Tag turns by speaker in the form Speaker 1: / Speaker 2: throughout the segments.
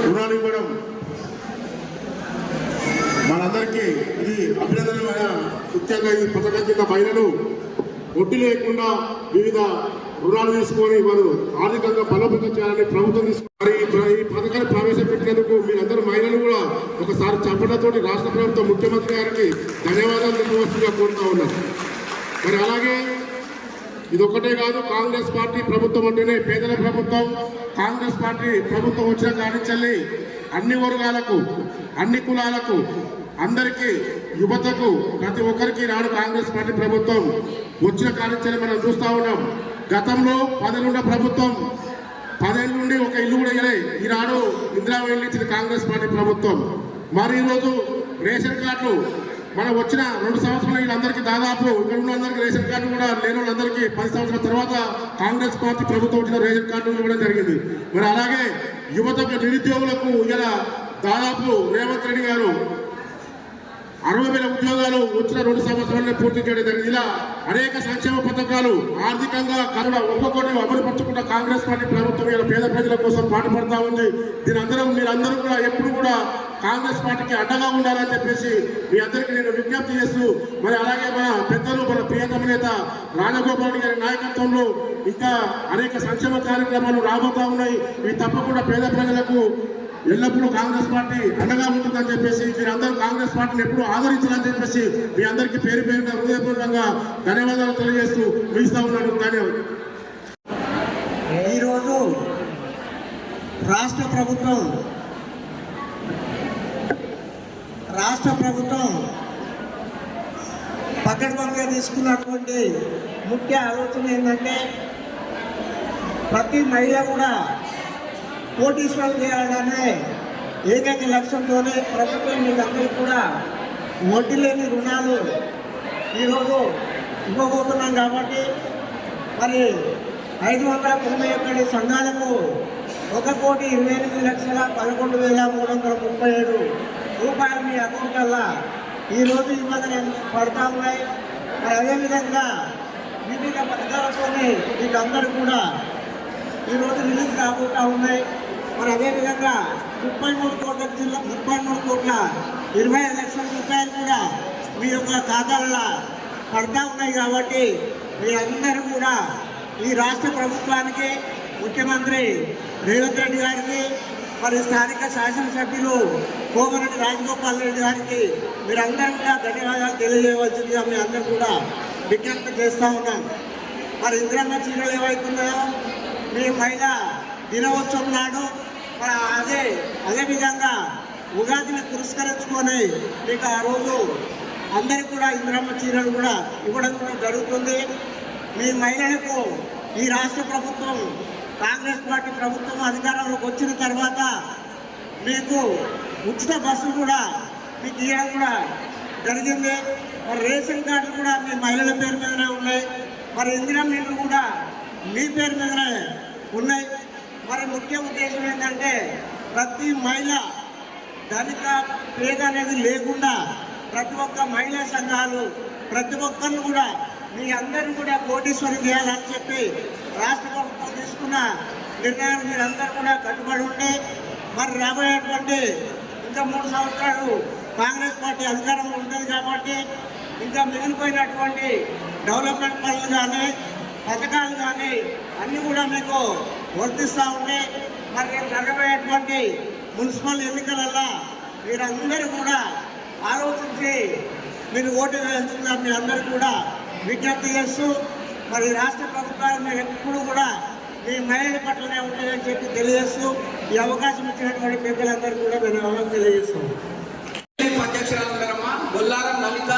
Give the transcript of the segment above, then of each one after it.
Speaker 1: రుణాలు ఇవ్వడం మనందరికీ ఇది అభినందనమైన. ముఖ్యంగా ఈ పథకం కింద మహిళలు వడ్డీ లేకుండా వివిధ రుణాలు తీసుకొని వారు ఆర్థికంగా బలోపేతం చేయాలని ప్రభుత్వం తీసుకున్నారు. ఈ పథకాన్ని ప్రవేశపెట్టినందుకు మీరందరూ మహిళలు కూడా ఒకసారి చప్పట్లతోటి రాష్ట్ర ప్రభుత్వం ముఖ్యమంత్రి గారికి ధన్యవాదాలు తెలియవలసిందిగా కోరుతా ఉన్నారు. మరి అలాగే ఇదొక్కటే కాదు, కాంగ్రెస్ పార్టీ ప్రభుత్వం అంటేనే పేదల ప్రభుత్వం. కాంగ్రెస్ పార్టీ ప్రభుత్వం వచ్చిన కానించల్లి అన్ని వర్గాలకు, అన్ని కులాలకు, అందరికీ, యువతకు, ప్రతి ఒక్కరికి నాడు కాంగ్రెస్ పార్టీ ప్రభుత్వం వచ్చిన కానించల్లి మనం చూస్తా ఉన్నాం. గతంలో 10 ఉన్న ప్రభుత్వం 10 ఏళ్ళ నుండి ఒక ఇల్లు కూడా ఇవ్వలే. ఈనాడు ఇందిరా ఇల్లు ఇచ్చిన కాంగ్రెస్ పార్టీ ప్రభుత్వం. మరి ఈరోజు రేషన్ కార్డులు మనం వచ్చిన 2 సంవత్సరాలు వీళ్ళందరికీ దాదాపు ఇక్కడ ఉన్న అందరికీ రేషన్ కార్డు కూడా లేని వాళ్ళందరికీ 10 సంవత్సరాల తర్వాత కాంగ్రెస్ పార్టీ ప్రభుత్వం వచ్చిన రేషన్ కార్డు ఇవ్వడం జరిగింది. మరి అలాగే యువతకు, నిరుద్యోగులకు ఇలా దాదాపు రేవంత్ రెడ్డి గారు 60,000 ఉద్యోగాలు వచ్చిన 2 సంవత్సరాలనే పూర్తి చేయడం జరిగింది. ఇలా అనేక సంక్షేమ పథకాలు ఆర్థికంగా కూడా ఒక్కొక్కటి అమలుపరచుకుంటా కాంగ్రెస్ పార్టీ ప్రభుత్వం ఇలా పేద ప్రజల కోసం పాటుపడతా ఉంది. మీరందరూ కూడా ఎప్పుడు కూడా కాంగ్రెస్ పార్టీకి అడ్డగా ఉండాలని చెప్పేసి మీ అందరికీ నేను విజ్ఞప్తి చేస్తూ, మరి అలాగే మన పెద్దలు, మన ప్రియతమ నేత రాజగోపాల్ రెడ్డి గారి నాయకత్వంలో ఇంకా అనేక సంక్షేమ కార్యక్రమాలు రాబోతా ఉన్నాయి. ఇవి తప్పకుండా పేద ప్రజలకు ఎల్లప్పుడూ కాంగ్రెస్ పార్టీ అండగా ఉంటుందని చెప్పేసి, మీరందరూ కాంగ్రెస్ పార్టీని ఎప్పుడు ఆదరించాలని చెప్పేసి మీ అందరికీ పేరు పేరున హృదయపూర్వకంగా ధన్యవాదాలు తెలియజేస్తూ ముగిస్తా ఉన్నాను. ధన్యవాదాలు.
Speaker 2: ఈరోజు రాష్ట్ర ప్రభుత్వం పకడ్బందీగా తీసుకున్నటువంటి ముఖ్య ఆలోచన ఏంటంటే ప్రతి మహిళ కూడా కోటీశ్వరం చేయాలనే ఏకైక లక్ష్యంతోనే ప్రభుత్వం వీళ్ళందరికీ కూడా వడ్డీ లేని రుణాలు ఈరోజు ఇవ్వబోతున్నాం. కాబట్టి మరి 591 సంఘాలకు 1,28,11,337 రూపాయలు మీ అకౌంట్లల్లో ఈరోజు ఇవ్వదని పడతా ఉన్నాయి. మరి అదేవిధంగా వివిధ పథకాలతోనే వీళ్ళందరూ కూడా ఈరోజు రిలీజ్ కాబోతూ ఉన్నాయి. మరి అదేవిధంగా 33,25,00,000 రూపాయలు కూడా మీ యొక్క ఖాతాలలో పడతా ఉన్నాయి. కాబట్టి మీరందరూ కూడా ఈ రాష్ట్ర ప్రభుత్వానికి, ముఖ్యమంత్రి రేవంత్ రెడ్డి గారికి, మరి స్థానిక శాసనసభ్యులు కోమరెడ్డి రాజగోపాల్ రెడ్డి గారికి మీరందరూ కూడా ధన్యవాదాలు తెలియజేయవలసిందిగా మీ అందరూ కూడా విజ్ఞప్తి చేస్తూ ఉన్నాం. మరి ఇందిరమ్మ చీరలు ఏవైతున్నాయో మీ మహిళా దినోత్సవం నాడు మరి అదేవిధంగా ఉగాదిని పురస్కరించుకొని మీకు ఆ రోజు అందరికీ కూడా ఇందిరమ్మ చీరలు కూడా ఇవ్వడం కూడా జరుగుతుంది. మీ మహిళలకు ఈ రాష్ట్ర ప్రభుత్వం, కాంగ్రెస్ పార్టీ ప్రభుత్వం అధికారంలోకి వచ్చిన తర్వాత మీకు ఉచిత బస్సులు కూడా మీకు ఇవ్వడం కూడా జరిగింది. మరి రేషన్ కార్డులు కూడా మీ మహిళల పేరు మీదనే ఉన్నాయి. మరి ఇందిరమ్మ ఇళ్ళు కూడా మీ పేరు మీదనే ఉన్నాయి. మరి ముఖ్య ఉద్దేశం ఏంటంటే ప్రతి మహిళ ధనిక పేద అనేది లేకుండా ప్రతి ఒక్క మహిళా సంఘాలు ప్రతి ఒక్కరిని కూడా మీ అందరిని కూడా కోటీశ్వరం చేయాలని చెప్పి రాష్ట్ర ప్రభుత్వం తీసుకున్న నిర్ణయాన్ని మీరందరూ కూడా కట్టుబడి ఉండి మరి రాబోయేటువంటి ఇంకా 3 సంవత్సరాలు కాంగ్రెస్ పార్టీ అధికారంలో ఉంటుంది. కాబట్టి ఇంకా మిగిలిపోయినటువంటి డెవలప్మెంట్ పనులు కానీ, పథకాలు కానీ అన్నీ కూడా మీకు వర్తిస్తూ ఉంటే మరి జరగబోయేటువంటి మున్సిపల్ ఎన్నికలలో మీరందరూ కూడా ఆలోచించి మీరు ఓటు వేయాల్సిందిగా మీ అందరూ కూడా విజ్ఞప్తి చేస్తూ, మరి రాష్ట్ర ప్రభుత్వాలు మీరు ఎప్పుడు కూడా మీ మహిళల పట్లనే ఉంటాయని చెప్పి తెలియజేస్తూ ఈ అవకాశం ఇచ్చినటువంటి పెద్దలందరూ కూడా ధన్యవాదాలు తెలియజేస్తాం.
Speaker 3: అధ్యక్షురాలమ్మా బొల్లారం లలిత,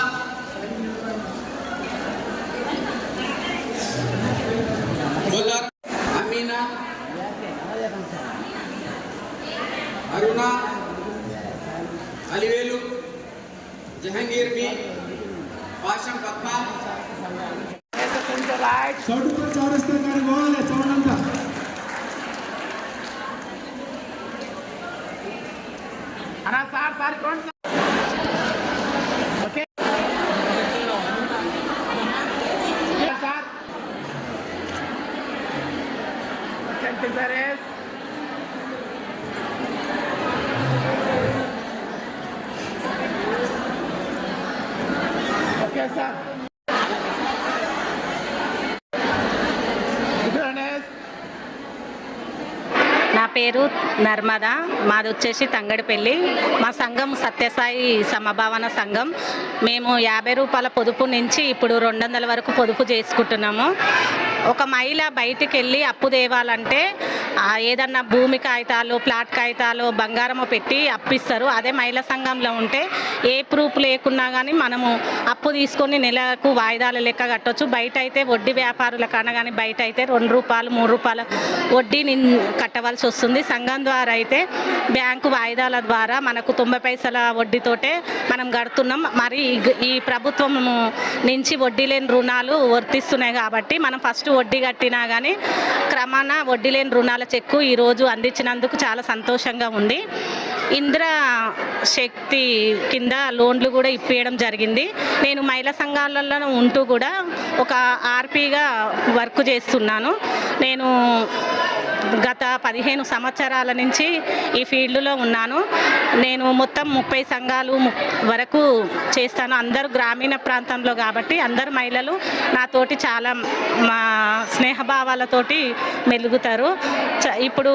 Speaker 3: బొల్లారం అమీనా, అరుణ, అలివేలు, జహంగీర్ బి, పాషం పద్మ,
Speaker 4: చౌటుతో చౌరస్తా కానీ పోవాలి చౌడంతా.
Speaker 3: అన్నా సార్ కోండి okay sir César. Okay, sir.
Speaker 5: నా పేరు నర్మదా, మాది వచ్చేసి తంగడిపల్లి. మా సంఘం సత్యసాయి సమభావన సంఘం. మేము 50 రూపాయల పొదుపు నుంచి ఇప్పుడు 200 వరకు పొదుపు చేసుకుంటున్నాము. ఒక మహిళ బయటికి వెళ్ళి అప్పు తేవాలంటే ఏదన్నా భూమి కాగితాలు, ప్లాట్ కాగితాలు, బంగారము పెట్టి అప్పిస్తారు. అదే మహిళా సంఘంలో ఉంటే ఏ ప్రూఫ్ లేకున్నా కానీ మనము అప్పు తీసుకొని నెలకు వాయిదాల లెక్క కట్టవచ్చు. బయట అయితే వడ్డీ వ్యాపారుల కన్నా కానీ బయట అయితే 2 రూపాయలు 3 రూపాయల వడ్డీని కట్టవలసి వస్తుంది. సంఘం ద్వారా అయితే బ్యాంకు వాయిదాల ద్వారా మనకు 90 పైసల వడ్డీతోటే మనం కడుతున్నాం. మరి ఈ ప్రభుత్వం నుంచి వడ్డీ లేని రుణాలు వర్తిస్తున్నాయి కాబట్టి మనం ఫస్ట్ వడ్డీ కట్టినా కానీ క్రమాన వడ్డీ లేని రుణాల చెక్కు ఈరోజు అందించినందుకు చాలా సంతోషంగా ఉంది. ఇందిరా శక్తి కింద లోన్లు కూడా ఇప్పించడం జరిగింది. నేను మహిళా సంఘాలలో ఉంటూ కూడా ఒక ఆర్పీగా వర్క్ చేస్తున్నాను. నేను గత 15 సంవత్సరాల నుంచి ఈ ఫీల్డ్లో ఉన్నాను. నేను మొత్తం 30 సంఘాలు వరకు చేస్తాను. అందరూ గ్రామీణ ప్రాంతంలో కాబట్టి అందరు మహిళలు నాతోటి చాలా మా స్నేహభావాలతోటి మెలుగుతారు. ఇప్పుడు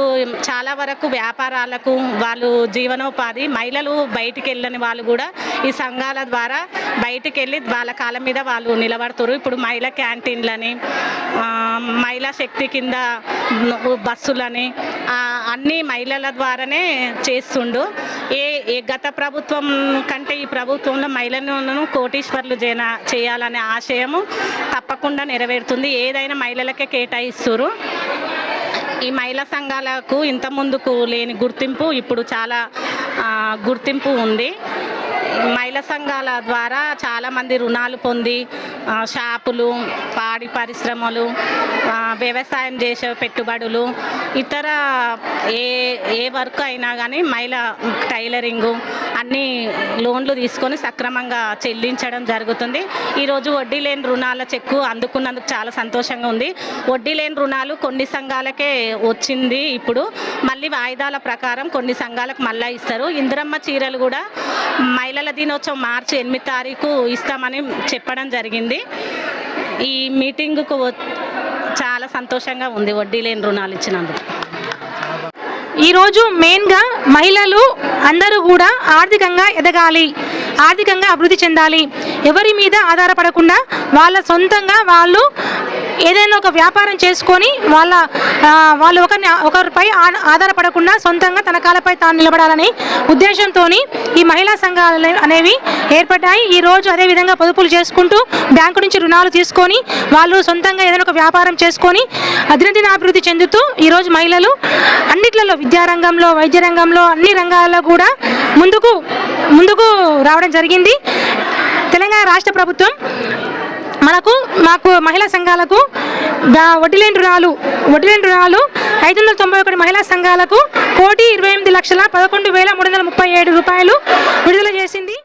Speaker 5: చాలా వరకు వ్యాపారాలకు వాళ్ళు జీవనోపాధి మహిళలు బయటికి వెళ్ళని వాళ్ళు కూడా ఈ సంఘాల ద్వారా బయటికి వెళ్ళి వాళ్ళ కాళ్ళ మీద వాళ్ళు నిలబడుతారు. ఇప్పుడు మహిళా క్యాంటీన్లని, మహిళా శక్తి కింద బస్సులని అన్ని మహిళల ద్వారానే చేస్తుండు. ఏ గత ప్రభుత్వం కంటే ఈ ప్రభుత్వంలో మహిళలను కోటీశ్వర్లు చేయాలనే ఆశయము తప్పకుండా నెరవేరుతుంది. ఏదైనా మహిళలకే కేటాయిస్తారు. ఈ మహిళా సంఘాలకు ఇంత ముందుకు లేని గుర్తింపు ఇప్పుడు చాలా గుర్తింపు ఉంది. మహిళా సంఘాల ద్వారా చాలామంది రుణాలు పొంది షాపులు, పాడి పరిశ్రమలు, వ్యవసాయం చేసే పెట్టుబడులు, ఇతర ఏ వర్క్ అయినా కానీ మహిళా టైలరింగు అన్ని లోన్లు తీసుకొని సక్రమంగా చెల్లించడం జరుగుతుంది. ఈరోజు వడ్డీ లేని రుణాల చెక్కు అందుకున్నందుకు చాలా సంతోషంగా ఉంది. వడ్డీ లేని రుణాలు కొన్ని సంఘాలకే వచ్చింది. ఇప్పుడు మళ్ళీ వాయిదాల ప్రకారం కొన్ని సంఘాలకు మళ్ళీ ఇస్తారు. ఇందిరమ్మ చీరలు కూడా మహిళల దినోత్సవం మార్చి 8 తారీఖు ఇస్తామని చెప్పడం జరిగింది. ఈ మీటింగుకు చాలా సంతోషంగా ఉంది వడ్డీ లేని రుణాలు ఇచ్చినందుకు.
Speaker 6: ఈరోజు మెయిన్గా మహిళలు అందరూ కూడా ఆర్థికంగా ఎదగాలి, ఆర్థికంగా అభివృద్ధి చెందాలి. ఎవరి మీద ఆధారపడకుండా వాళ్ళ సొంతంగా వాళ్ళు ఏదైనా ఒక వ్యాపారం చేసుకొని వాళ్ళు ఒకరిపై ఆధారపడకుండా సొంతంగా తన కాళ్ళపై తాను నిలబడాలని ఉద్దేశంతో ఈ మహిళా సంఘాలు అనేవి ఏర్పడ్డాయి. ఈరోజు అదేవిధంగా పొదుపులు చేసుకుంటూ బ్యాంకు నుంచి రుణాలు తీసుకొని వాళ్ళు సొంతంగా ఏదైనా ఒక వ్యాపారం చేసుకొని దినదిన అభివృద్ధి చెందుతూ ఈరోజు మహిళలు అన్నిట్లలో విద్యారంగంలో, వైద్య రంగంలో, అన్ని రంగాల్లో కూడా ముందుకు రావడం జరిగింది. తెలంగాణ రాష్ట్ర ప్రభుత్వం మాకు మహిళా సంఘాలకు వడ్డీ లేని రుణాలు 591 మహిళా సంఘాలకు 1,28,11,337 రూపాయలు విడుదల చేసింది.